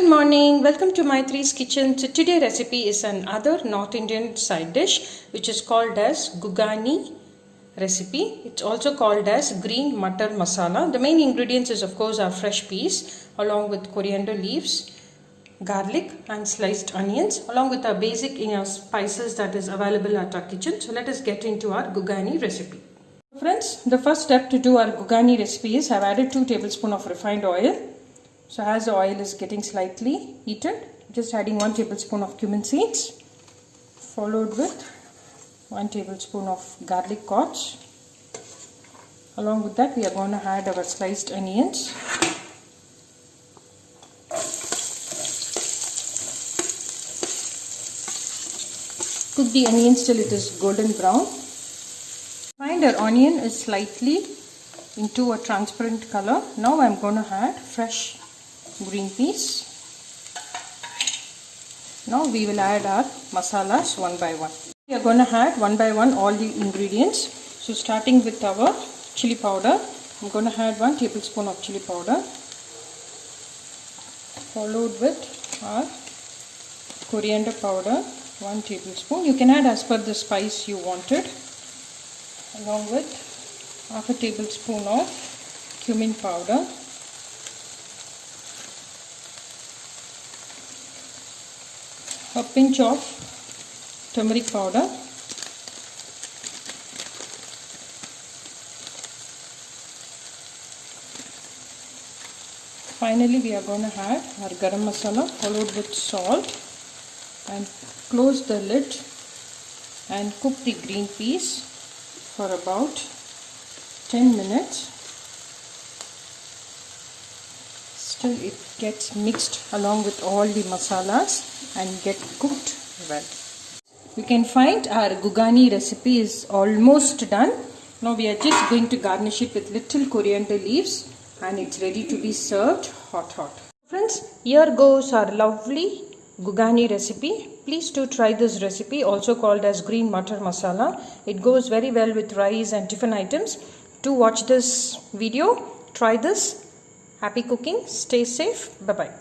Good morning, welcome to Myttre's kitchen. So today recipe is another North Indian side dish which is called as Ghughani recipe. It's also called as green Matar masala. The main ingredients is of course our fresh peas along with coriander leaves, garlic and sliced onions along with our basic spices that is available at our kitchen. So let us get into our Ghughani recipe. Friends, the first step to do our Ghughani recipe is I've added 2 tablespoons of refined oil. So as the oil is getting slightly heated, just adding 1 tablespoon of cumin seeds, followed with 1 tablespoon of garlic cloves. Along with that we are going to add our sliced onions. Cook the onions till it is golden brown. Find our onion is slightly into a transparent color. Now I am going to add fresh green peas. Now we will add our masalas one by one. We are going to add one by one all the ingredients. So starting with our chili powder, I'm going to add 1 tablespoon of chili powder, followed with our coriander powder, 1 tablespoon. You can add as per the spice you wanted, along with half a tablespoon of cumin powder, a pinch of turmeric powder, finally we are going to add our garam masala followed with salt, and close the lid and cook the green peas for about 10 minutes. Till it gets mixed along with all the masalas and get cooked well. We can find our Ghughani recipe is almost done. Now we are just going to garnish it with little coriander leaves and it's ready to be served hot. Friends, here goes our lovely Ghughani recipe. Please do try this recipe, also called as green Matar masala. It goes very well with rice and tiffin items. Do watch this video, try this. Happy cooking, stay safe, bye bye.